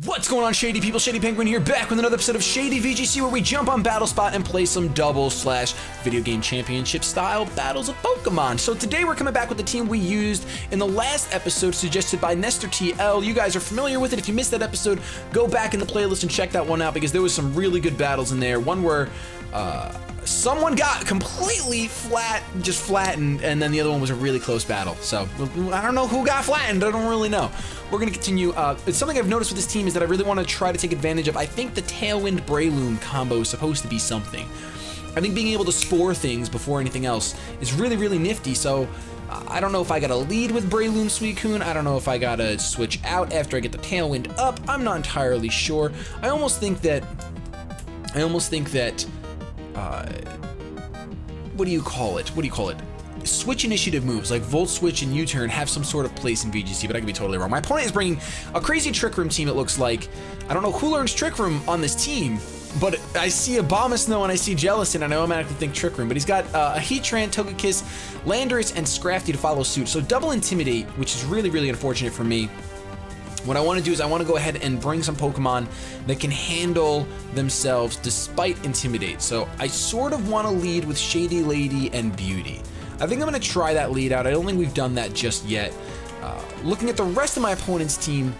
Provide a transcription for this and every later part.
What's going on, Shady People? ShadyPenguinn here, back with another episode of Shady VGC, where we jump on BattleSpot and play some double/video game championship style battles of Pokemon. So today we're coming back with the team we used in the last episode, suggested by Nestor TL. You guys are familiar with it. If you missed that episode, go back in the playlist and check that one out, because there was some really good battles in there. One where someone got completely flattened, and then the other one was a really close battle. So I don't know who got flattened. I don't really know. We're gonna continue. It's something I've noticed with this team is that I really want to try to take advantage of. I think the Tailwind Breloom combo is supposed to be something. I think being able to spore things before anything else is really, really nifty. So I don't know if I gotta lead with Breloom Suicune. I don't know if I gotta switch out after I get the Tailwind up. I'm not entirely sure. I almost think that what do you call it? Switch initiative moves like Volt Switch and U-Turn have some sort of place in VGC, but I could be totally wrong. My opponent is bringing a crazy Trick Room team, it looks like. I don't know who learns Trick Room on this team, but I see Abomasnow and I see Jellicent, and I automatically think Trick Room. But he's got a Heatran, Togekiss, Landorus, and Scrafty to follow suit. So double Intimidate, which is really, really unfortunate for me. What I want to do is I want to go ahead and bring some Pokemon that can handle themselves despite Intimidate. So I sort of want to lead with Shady Lady and Beauty. I think I'm going to try that lead out. I don't think we've done that just yet. Looking at the rest of my opponent's team,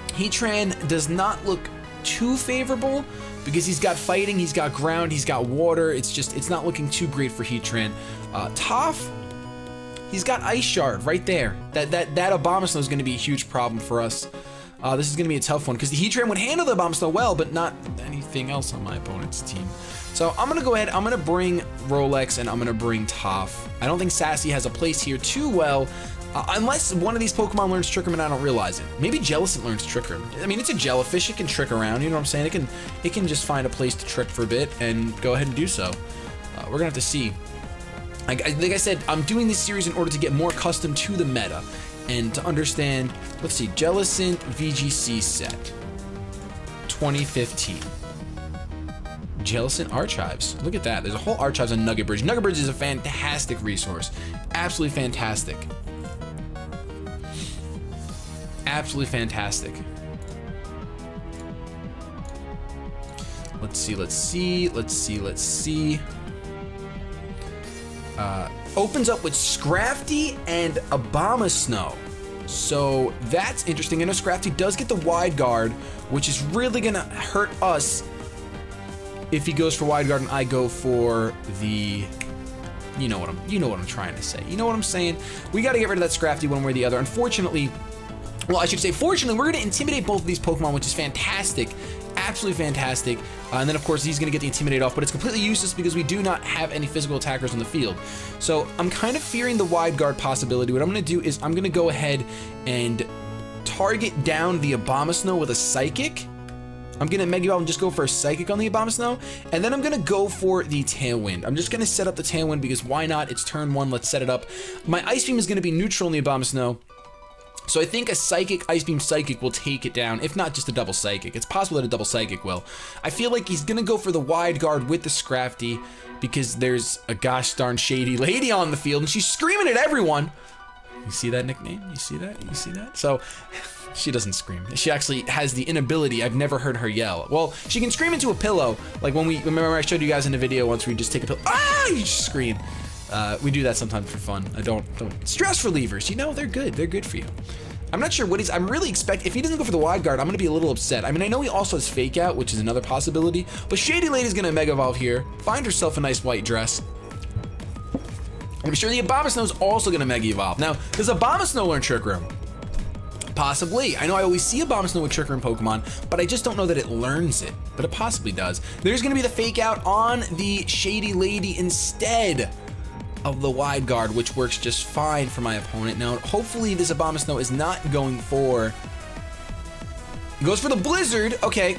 Heatran does not look too favorable because he's got fighting, he's got ground, he's got water. It's not looking too great for Heatran. Toph, he's got Ice Shard right there. That Abomasnow is going to be a huge problem for us. This is going to be a tough one because the Heatran would handle the Abomasnow well, but not anything else on my opponent's team. So I'm going to go ahead, I'm going to bring Rolex and I'm going to bring Toph. I don't think Sassy has a place here too well, unless one of these Pokemon learns Trick Room and I don't realize it. Maybe Jellicent learns Trick Room. I mean, it's a jellyfish, it can trick around, you know what I'm saying? It can just find a place to trick for a bit and go ahead and do so. We're going to have to see. Like I said, I'm doing this series in order to get more accustomed to the meta and to understand. Let's see, Jellicent VGC set 2015. Jellicent Archives. Look at that. There's a whole Archives on Nugget Bridge. Nugget Bridge is a fantastic resource. Absolutely fantastic. Absolutely fantastic. Let's see. Opens up with Scrafty and Abomasnow. So that's interesting. I know Scrafty does get the Wide Guard, which is really gonna hurt us if he goes for Wide Guard and I go for the, you know what I'm trying to say. You know what I'm saying? We got to get rid of that Scrafty one way or the other. Unfortunately, well, I should say fortunately, we're going to intimidate both of these Pokemon, which is fantastic. Absolutely fantastic. And then of course he's going to get the Intimidate off, but it's completely useless because we do not have any physical attackers on the field. So I'm kind of fearing the Wide Guard possibility. What I'm going to do is I'm going to go ahead and target down the Abomasnow with a Psychic. I'm going to Mega Evolve and just go for a Psychic on the Abomasnow, and then I'm going to go for the Tailwind. I'm just going to set up the Tailwind because why not? It's turn one, let's set it up. My Ice Beam is going to be neutral on the Abomasnow, so I think a Psychic, Ice Beam Psychic will take it down, if not just a double Psychic. It's possible that a double Psychic will. I feel like he's going to go for the Wide Guard with the Scrafty because there's a gosh darn Shady Lady on the field, and she's screaming at everyone. You see that nickname? You see that? You see that? So she doesn't scream. She actually has the inability. I've never heard her yell. Well, she can scream into a pillow. Like when we, remember I showed you guys in the video once we just take a pillow. Ah, you just scream. We do that sometimes for fun. Don't. Stress relievers, you know, they're good. They're good for you. I'm not sure what he's, I'm really expecting, if he doesn't go for the Wide Guard, I'm gonna be a little upset. I mean, I know he also has Fake Out, which is another possibility, but Shady Lady's gonna Mega Evolve here, find herself a nice white dress. I'm sure the Abomasnow is also gonna Mega Evolve. Now, does Abomasnow learn Trick Room? Possibly. I know I always see Abomasnow with Trick Room Pokemon, but I just don't know that it learns it, but it possibly does. There's gonna be the Fake Out on the Shady Lady instead of the Wide Guard, which works just fine for my opponent. Now, hopefully this Abomasnow is not going for, he goes for the Blizzard. Okay,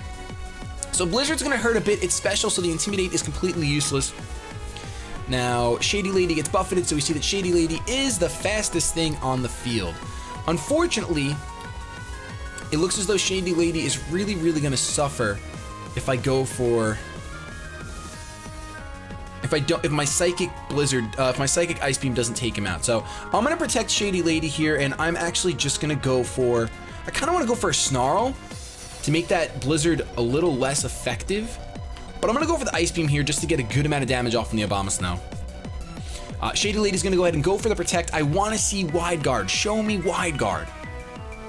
so Blizzard's gonna hurt a bit. It's special, so the Intimidate is completely useless. Now, Shady Lady gets buffeted, so we see that Shady Lady is the fastest thing on the field. Unfortunately, it looks as though Shady Lady is really, really gonna suffer if I go for, if my Psychic Blizzard, if my Psychic Ice Beam doesn't take him out. So I'm gonna protect Shady Lady here, and I'm actually just gonna go for, I kinda wanna go for a Snarl to make that blizzard a little less effective. But I'm gonna go for the ice beam here just to get a good amount of damage off from the Abomasnow. Shady Lady's gonna go ahead and go for the protect. I wanna see wide guard. Show me wide guard.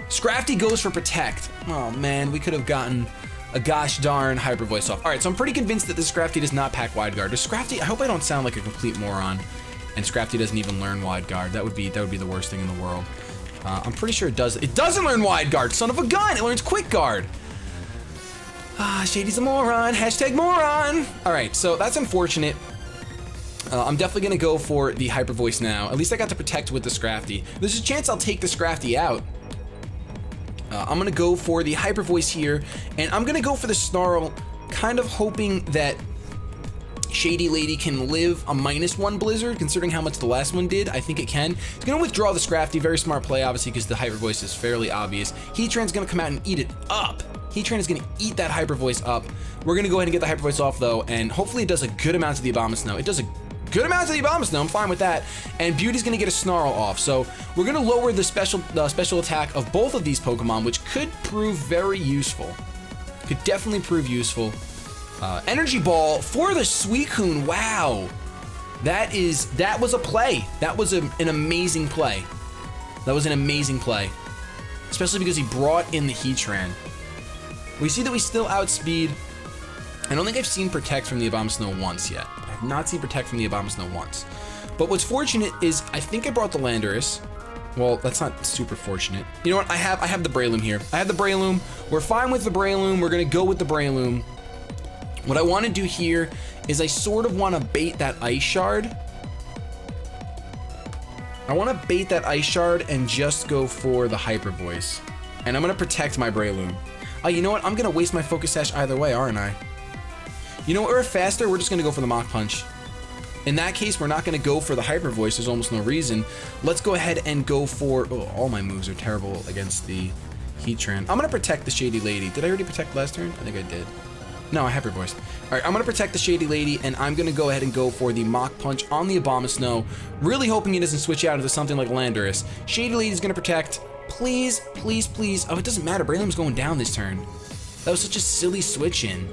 Scrafty goes for protect. Oh man, we could have gotten a gosh darn hyper voice off. All right, so I'm pretty convinced that this Scrafty does not pack wide guard. Does Scrafty, I hope I don't sound like a complete moron and Scrafty doesn't even learn wide guard. That would be the worst thing in the world. I'm pretty sure it does. It doesn't learn wide guard, son of a gun. It learns quick guard. Shady's a moron. Hashtag moron. All right, so that's unfortunate. I'm definitely gonna go for the hyper voice now. At least I got to protect with the Scrafty. There's a chance I'll take the Scrafty out. I'm gonna go for the hyper voice here, and I'm gonna go for the snarl, kind of hoping that Shady Lady can live a -1 blizzard, considering how much the last one did. I think it can. It's gonna withdraw the Scrafty. Very smart play, obviously, because the hyper voice is fairly obvious. Heatran's gonna come out and eat it up. Heatran is gonna eat that hyper voice up. We're gonna go ahead and get the hyper voice off though, and hopefully it does a good amount to the Abomasnow. It does a good amount to the Abomasnow. I'm fine with that. And Beauty's gonna get a snarl off. So we're gonna lower the special attack of both of these Pokemon, which could prove very useful. Could definitely prove useful. Energy Ball for the Suicune. Wow. That was a play. That was an amazing play. That was an amazing play. Especially because he brought in the Heatran. We see that we still outspeed. I don't think I've seen Protect from the Abomasnow once yet. I have not seen Protect from the Abomasnow once. But what's fortunate is I think I brought the Landorus. Well, that's not super fortunate. You know what? I have the Breloom here. I have the Breloom. We're fine with the Breloom. We're gonna go with the Breloom. What I want to do here is I sort of want to bait that Ice Shard. I want to bait that Ice Shard and just go for the Hyper Voice. And I'm gonna protect my Breloom. Oh, you know what? I'm gonna waste my Focus Sash either way, aren't I? You know what? We're faster. We're just gonna go for the Mach Punch. In that case, we're not gonna go for the Hyper Voice. There's almost no reason. Let's go ahead and go for. Oh, all my moves are terrible against the Heatran. I'm gonna protect the Shady Lady. Did I already protect last turn? I think I did. No, I Hyper Voice. All right, I'm gonna protect the Shady Lady, and I'm gonna go ahead and go for the Mach Punch on the Abomasnow. Really hoping he doesn't switch out into something like Landorus. Shady Lady's gonna protect. Please, please, please. Oh, it doesn't matter. Breloom's going down this turn. That was such a silly switch in.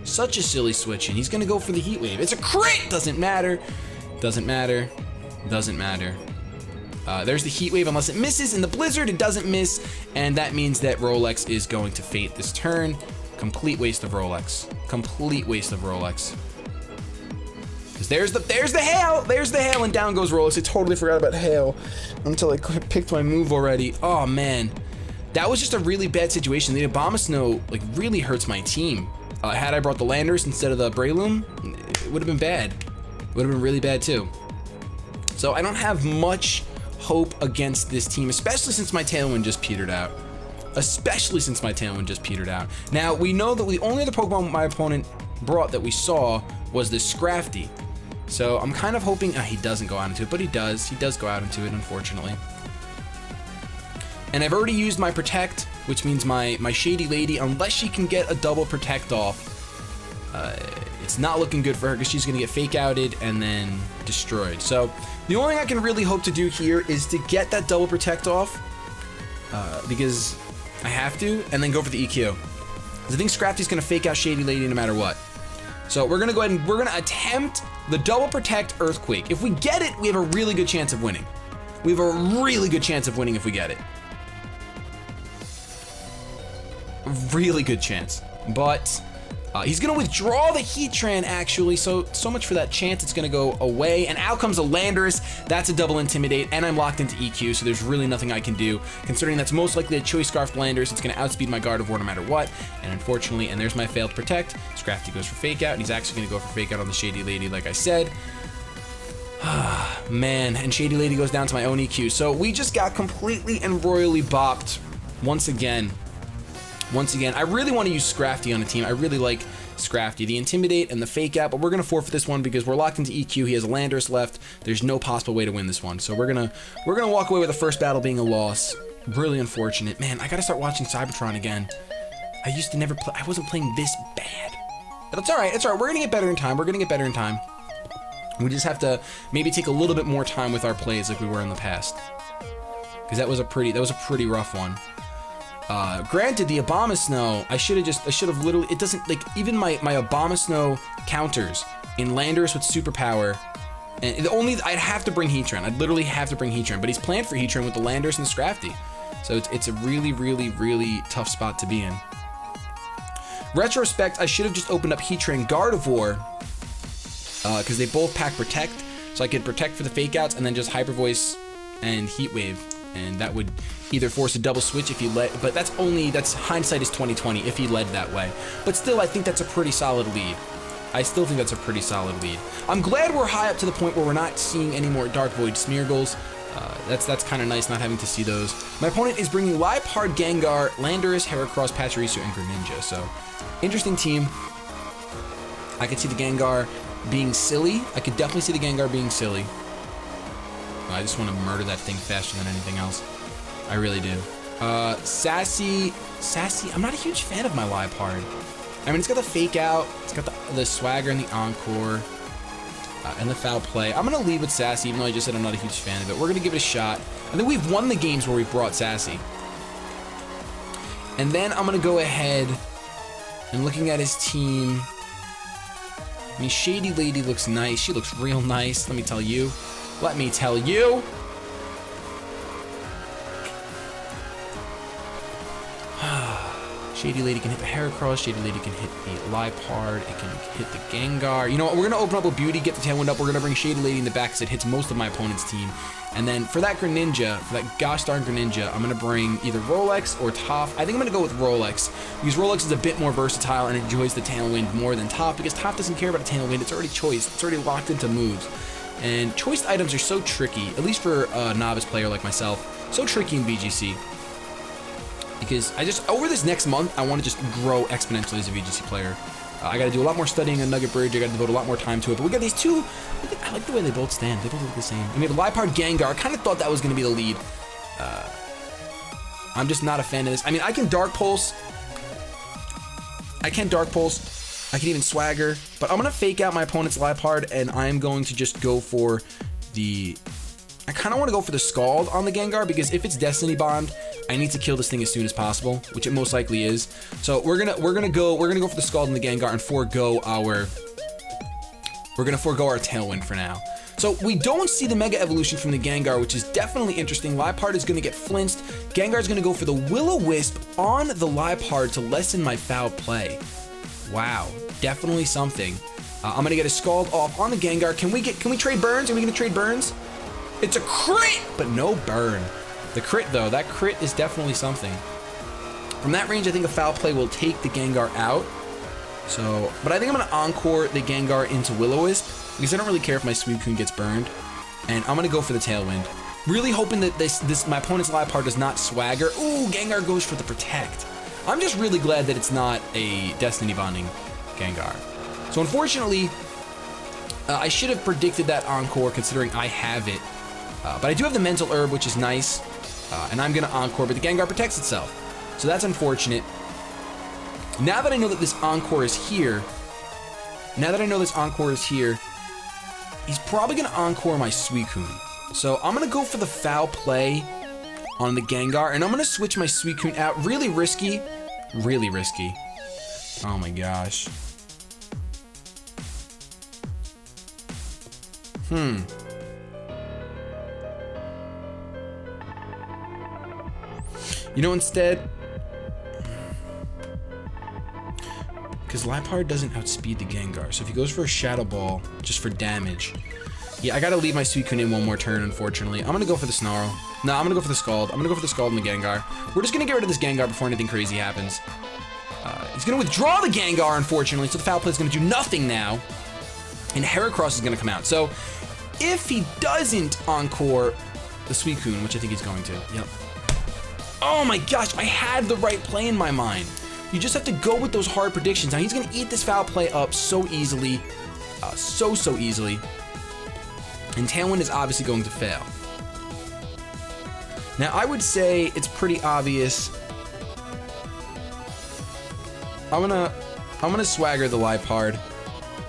Such a silly switch in. He's gonna go for the Heat Wave. It's a crit! Doesn't matter. Doesn't matter. Doesn't matter. There's the Heat Wave unless it misses. In the Blizzard, it doesn't miss. And that means that Rolex is going to fate this turn. Complete waste of Rolex. Complete waste of Rolex. Because there's the hail! There's the hail, and down goes Rolex. I totally forgot about hail until I picked my move already. Oh, man. That was just a really bad situation. The Abomasnow, like, really hurts my team. Had I brought the Landorus instead of the Breloom, it would have been bad. It would have been really bad, too. So I don't have much hope against this team, especially since my Tailwind just petered out. Especially since my Tailwind just petered out. Now, we know that the only other Pokemon my opponent brought that we saw was this Scrafty. So I'm kind of hoping, he doesn't go out into it, but he does. He does go out into it, unfortunately. And I've already used my Protect, which means my Shady Lady, unless she can get a double Protect off, it's not looking good for her because she's going to get Fake Outed and then destroyed. So the only thing I can really hope to do here is to get that double Protect off, because I have to, and then go for the EQ. Because I think Scrafty's going to Fake out Shady Lady no matter what. So we're going to go ahead and we're going to attempt the double Protect Earthquake. If we get it, we have a really good chance of winning. We have a really good chance of winning if we get it. Really good chance. But he's going to withdraw the Heatran, actually. So much for that chance. It's going to go away. And out comes a Landorus. That's a double Intimidate. And I'm locked into EQ, so there's really nothing I can do. Considering that's most likely a Choice Scarf Landorus, it's going to outspeed my Gardevoir no matter what. And unfortunately, and there's my failed Protect. Scrafty goes for Fake Out. And he's actually going to go for Fake Out on the Shady Lady, like I said. Man, and Shady Lady goes down to my own EQ. So we just got completely and royally bopped once again. Once again, I really want to use Scrafty on the team. I really like Scrafty, the Intimidate and the Fake Out, but we're going to forfeit this one because we're locked into EQ. He has a Landorus left. There's no possible way to win this one. So we're gonna walk away with the first battle being a loss. Really unfortunate. Man, I got to start watching Cybertron again. I used to never play. I wasn't playing this bad. But it's all right. It's all right. We're going to get better in time. We're going to get better in time. We just have to maybe take a little bit more time with our plays like we were in the past. Because that was a pretty rough one. Granted, the Abomasnow, I should have literally, it doesn't, like, even my Abomasnow counters in Landorus with superpower, and I'd have to bring Heatran. I'd literally have to bring Heatran, but he's planned for Heatran with the Landorus and the Scrafty. So it's a really, really, really tough spot to be in. Retrospect, I should have just opened up Heatran Gardevoir, because they both pack Protect, so I could Protect for the Fake Outs and then just Hyper Voice and Heat Wave, and that would either force a double switch if he led, but that's hindsight is 2020 if he led that way. But still, I think that's a pretty solid lead. I still think that's a pretty solid lead. I'm glad we're high up to the point where we're not seeing any more Dark Void Smeargles. That's kind of nice not having to see those. My opponent is bringing Liepard, Gengar, Landorus, Heracross, Pachirisu, and Greninja. So, interesting team. I could see the Gengar being silly. I could definitely see the Gengar being silly. I just want to murder that thing faster than anything else. I really do. Sassy, I'm not a huge fan of my Liepard. I mean, it's got the Fake Out, it's got the Swagger and the Encore, and the Foul Play. I'm going to lead with Sassy, even though I just said I'm not a huge fan of it. We're going to give it a shot. I think we've won the games where we've brought Sassy. And then I'm going to go ahead and looking at his team. I mean, Shady Lady looks nice. She looks real nice, let me tell you. Let me tell you. Shady Lady can hit the Heracross, Shady Lady can hit the Liepard, it can hit the Gengar. You know what, we're gonna open up with Beauty, get the Tailwind up, we're gonna bring Shady Lady in the back because it hits most of my opponent's team. And then for that Greninja, for that gosh darn Greninja, I'm gonna bring either Rolex or Toph. I think I'm gonna go with Rolex, because Rolex is a bit more versatile and enjoys the Tailwind more than Toph, because Toph doesn't care about a Tailwind, it's already choiced, it's already locked into moves. And choiced items are so tricky, at least for a novice player like myself, so tricky in VGC. Because over this next month, I want to just grow exponentially as a VGC player. I got to do a lot more studying on Nugget Bridge. I got to devote a lot more time to it. But we got these two. I like the way they both stand. They both look the same. And we have Liepard Gengar. I kind of thought that was going to be the lead. I'm just not a fan of this. I mean, I can Dark Pulse. I can even Swagger. But I'm going to fake out my opponent's Liepard, and I'm going to just go for the... I kind of want to go for the Scald on the Gengar, because if it's Destiny Bond, I need to kill this thing as soon as possible, which it most likely is. So we're gonna go for the Scald on the Gengar and forego our Tailwind for now. So we don't see the Mega Evolution from the Gengar, which is definitely interesting. Liepard is gonna get flinched. Gengar is gonna go for the Will-O-Wisp on the Liepard to lessen my foul play. Wow, definitely something. I'm gonna get a Scald off on the Gengar. Can we trade burns? Are we gonna trade burns? It's a crit, but no burn. The crit, though, that crit is definitely something. From that range, I think a foul play will take the Gengar out. So, but I think I'm going to Encore the Gengar into Will-O-Wisp, because I don't really care if my Suicune gets burned. And I'm going to go for the Tailwind. Really hoping that my opponent's Liepard does not Swagger. Ooh, Gengar goes for the Protect. I'm just really glad that it's not a Destiny Bonding Gengar. So unfortunately, I should have predicted that Encore, considering I have it. But I do have the Mental Herb, which is nice, and I'm going to Encore, but the Gengar protects itself. So that's unfortunate. Now that I know that this Encore is here, he's probably going to Encore my Suicune. So I'm going to go for the Foul Play on the Gengar, and I'm going to switch my Suicune out. Really risky. Really risky. Oh my gosh. You know, instead, because Liepard doesn't outspeed the Gengar, so if he goes for a Shadow Ball just for damage, yeah, I gotta leave my Suicune in one more turn, unfortunately. I'm gonna go for the Snarl. No, I'm gonna go for the Scald. I'm gonna go for the Scald and the Gengar. We're just gonna get rid of this Gengar before anything crazy happens. He's gonna withdraw the Gengar, unfortunately, so the Foul Play is gonna do nothing now, and Heracross is gonna come out. So if he doesn't Encore the Suicune, which I think he's going to, yep. Oh my gosh, I had the right play in my mind. You just have to go with those hard predictions. Now he's gonna eat this foul play up so easily, so easily. And Tailwind is obviously going to fail. Now I would say it's pretty obvious. I'm gonna Swagger the Liepard,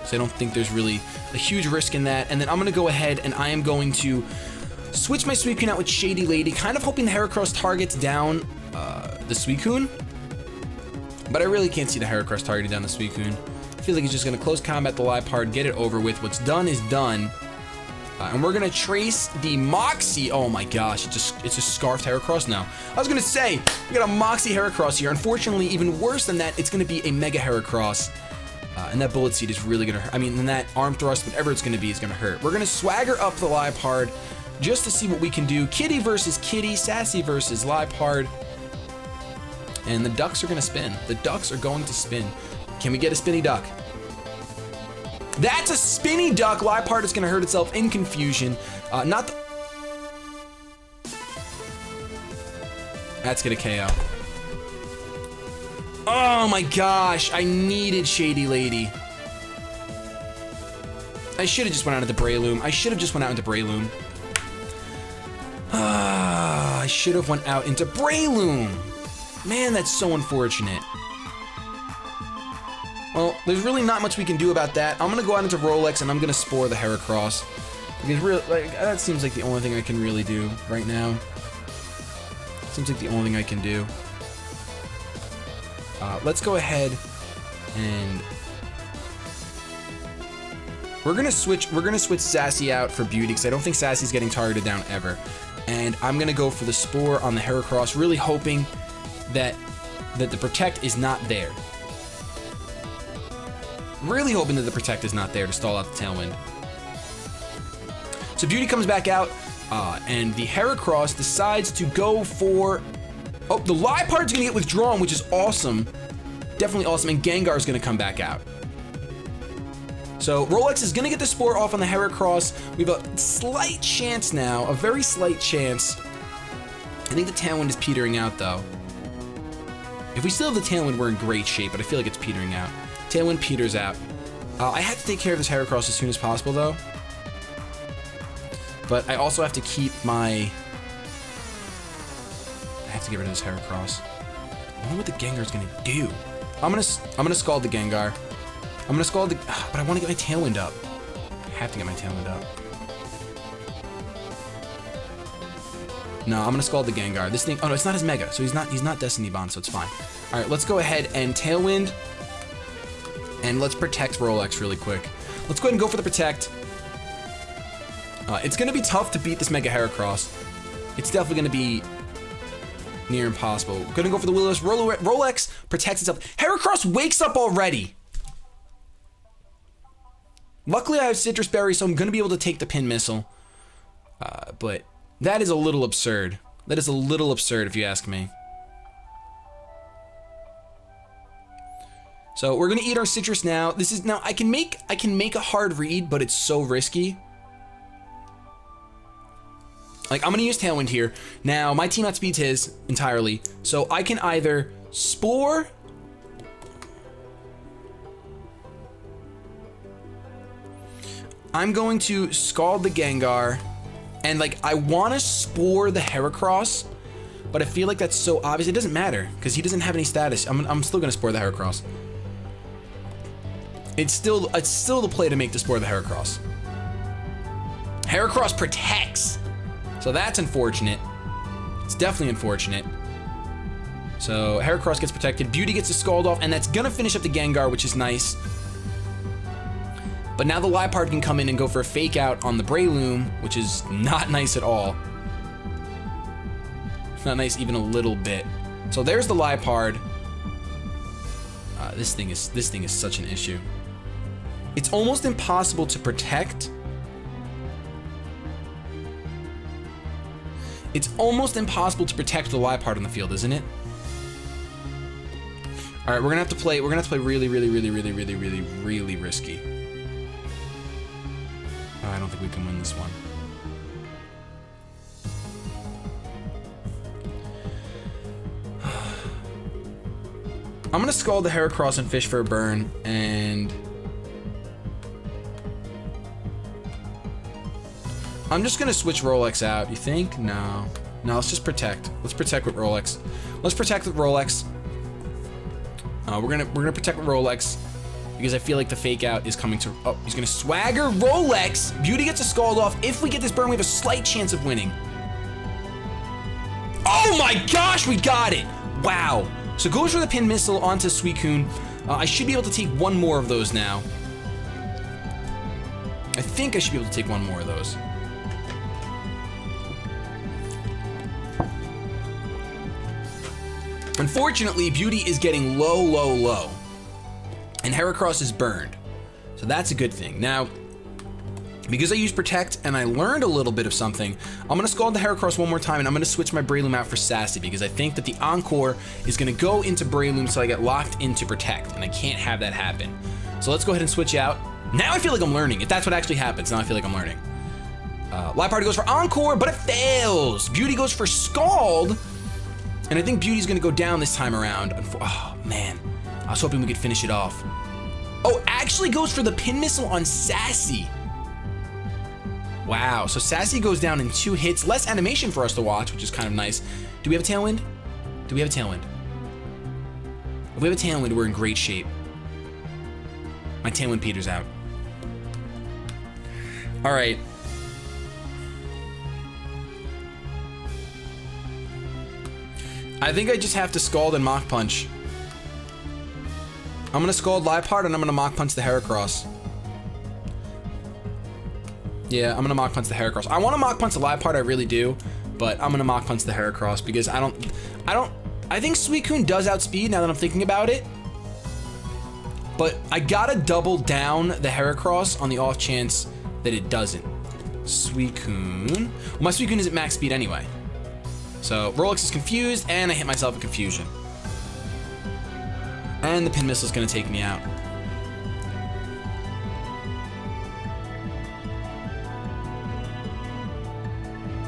so I don't think there's really a huge risk in that. And then I'm gonna go ahead and I am going to switch my Suicune out with Shady Lady, kind of hoping the Heracross targets down the Suicune. But I really can't see the Heracross targeting down the Suicune. I feel like he's just gonna close combat the Liepard, get it over with. What's done is done. And we're gonna trace the Moxie. Oh my gosh, it's a Scarfed Heracross now. I was gonna say, we got a Moxie Heracross here. Unfortunately, even worse than that, it's gonna be a Mega Heracross. And that Bullet Seed is really gonna hurt. I mean, and that Arm Thrust, whatever it's gonna be, is gonna hurt. We're gonna swagger up the Liepard just to see what we can do. Kitty versus Kitty, Sassy versus Liepard. And the ducks are gonna spin. The ducks are going to spin. Can we get a spinny duck? That's a spinny duck. Liepard is gonna hurt itself in confusion. That's gonna KO. Oh my gosh, I needed Shady Lady. I should have just went out into Breloom. I should have just went out into Breloom. I should have went out into Breloom. Man, that's so unfortunate. Well, there's really not much we can do about that. I'm gonna go out into Rolex and I'm gonna Spore the Heracross. Because really, like, that seems like the only thing I can really do right now. Seems like the only thing I can do. Let's go ahead and we're gonna switch Sassy out for Beauty because I don't think Sassy's getting targeted down ever. And I'm gonna go for the Spore on the Heracross, really hoping that the Protect is not there. Really hoping that the Protect is not there to stall out the Tailwind. So Beauty comes back out, and the Heracross decides to go for... Oh, the Liepard's gonna get withdrawn, which is awesome. Definitely awesome, and Gengar's gonna come back out. So Rolex is gonna get the Spore off on the Heracross. We have a slight chance now, a very slight chance. I think the Tailwind is petering out, though. If we still have the Tailwind, we're in great shape, but I feel like it's petering out. Tailwind peters out. I have to take care of this Heracross as soon as possible, though. But I also have to keep my... I have to get rid of this Heracross. I wonder what the Gengar's gonna do. I'm gonna Scald the Gengar. I'm gonna Scald the... But I want to get my Tailwind up. I have to get my Tailwind up. No, I'm gonna Scald the Gengar. This thing... Oh, no, it's not his Mega, so he's not Destiny Bond, so it's fine. All right, let's go ahead and Tailwind. And let's Protect Rolex really quick. Let's go ahead and go for the Protect. It's gonna be tough to beat this Mega Heracross. It's definitely gonna be near impossible. Gonna go for the Will-O-Wisp. Rolex protects itself. Heracross wakes up already. Luckily I have Citrus Berry, so I'm gonna be able to take the Pin Missile. But that is a little absurd. That is a little absurd if you ask me. So we're gonna eat our Citrus now. I can make a hard read, but it's so risky. Like, I'm gonna use Tailwind here. Now, my team outspeeds his entirely, so I can either Spore... I'm going to Scald the Gengar, and, like, I want to Spore the Heracross, but I feel like that's so obvious. It doesn't matter, because he doesn't have any status. I'm still gonna Spore the Heracross. It's still the play to make to Spore the Heracross. Heracross protects! So that's unfortunate. It's definitely unfortunate. So Heracross gets protected. Beauty gets a Scald off, and that's gonna finish up the Gengar, which is nice. But now the Liepard can come in and go for a Fake Out on the Breloom, which is not nice at all. It's not nice even a little bit. So there's the Liepard. This thing is such an issue. It's almost impossible to protect. It's almost impossible to protect the Liepard on the field, isn't it? All right, we're gonna have to play really risky. Oh, I don't think we can win this one. I'm gonna Scald the Heracross and Fish for a Burn, and I'm just gonna switch Rolex out. You think? No, let's just protect. Let's protect with Rolex. Let's protect with Rolex. We're gonna protect with Rolex because I feel like the Fake Out is coming to. Oh, he's gonna Swagger Rolex. Beauty gets a Scald off. If we get this burn, we have a slight chance of winning. Oh my gosh, we got it! Wow. So goes for the pin missile onto Suicune. I should be able to take one more of those now. I think I should be able to take one more of those. Unfortunately, Beauty is getting low, low, low. And Heracross is burned. So that's a good thing. Now, because I used Protect and I learned a little bit of something, I'm going to Scald the Heracross one more time and I'm going to switch my Breloom out for Sassy because I think that the Encore is going to go into Breloom so I get locked into Protect and I can't have that happen. So let's go ahead and switch out. Now I feel like I'm learning. If that's what actually happens, now I feel like I'm learning. Liepard goes for Encore, but it fails. Beauty goes for Scald. And I think Beauty's going to go down this time around. Oh, man. I was hoping we could finish it off. Oh, actually goes for the pin missile on Sassy. Wow, so Sassy goes down in 2 hits. Less animation for us to watch, which is kind of nice. Do we have a Tailwind? Do we have a Tailwind? If we have a Tailwind, we're in great shape. My Tailwind peters out. All right. I think I just have to Scald and Mach Punch. I'm gonna Scald Liepard and I'm gonna Mach Punch the Heracross. Yeah, I'm gonna Mach Punch the Heracross. I wanna Mach Punch the Liepard, I really do, but I'm gonna Mach Punch the Heracross because I think Suicune does outspeed now that I'm thinking about it. But I gotta double down the Heracross on the off chance that it doesn't. Suicune. Well, my Suicune is at max speed anyway. So Rolex is confused and I hit myself in confusion. And the pin missile is gonna take me out.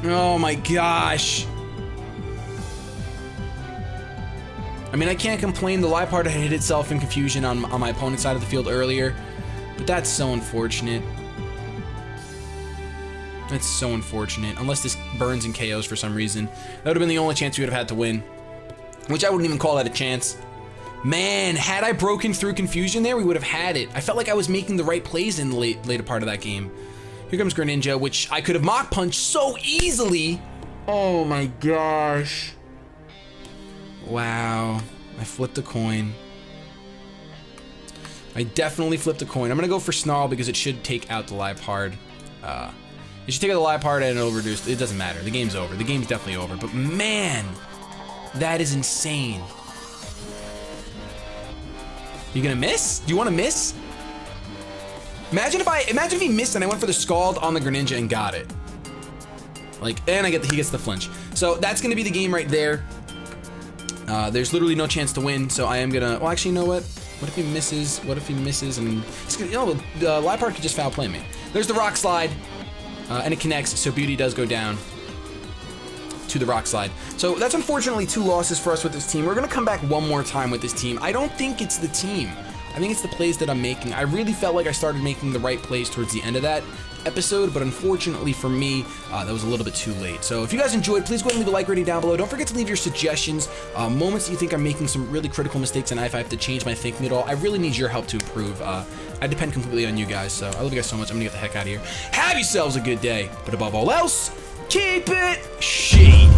Oh my gosh. I mean, I can't complain. The Liepard had hit itself in confusion on my opponent's side of the field earlier, but that's so unfortunate. That's so unfortunate. Unless this burns and KOs for some reason. That would have been the only chance we would have had to win. Which I wouldn't even call that a chance. Man, had I broken through confusion there, we would have had it. I felt like I was making the right plays in the later part of that game. Here comes Greninja, which I could have Mach Punched so easily. Oh my gosh. Wow. I flipped a coin. I definitely flipped a coin. I'm going to go for Snarl because it should take out the Liepard. It should take out the Liepard and it'll reduce. It doesn't matter. The game's over. The game's definitely over. But man, that is insane. You gonna miss? Do you want to miss? Imagine if he missed and I went for the Scald on the Greninja and got it. Like, and he gets the flinch. So that's gonna be the game right there. There's literally no chance to win. So I am gonna. Well, actually, you know what? What if he misses? What if he misses and it's gonna, you know, the Liepard could just foul play me. There's the Rock Slide. And it connects, so Beauty does go down to the Rock Slide. So that's unfortunately 2 losses for us with this team. We're gonna come back one more time with this team. I don't think it's the team. I think it's the plays that I'm making. I really felt like I started making the right plays towards the end of that episode, but unfortunately for me, that was a little bit too late. So if you guys enjoyed, please go ahead and leave a like rating down below. Don't forget to leave your suggestions, moments that you think I'm making some really critical mistakes, and if I have to change my thinking at all, I really need your help to improve. I depend completely on you guys, so I love you guys so much. I'm gonna get the heck out of here. Have yourselves a good day, but above all else, keep it shady.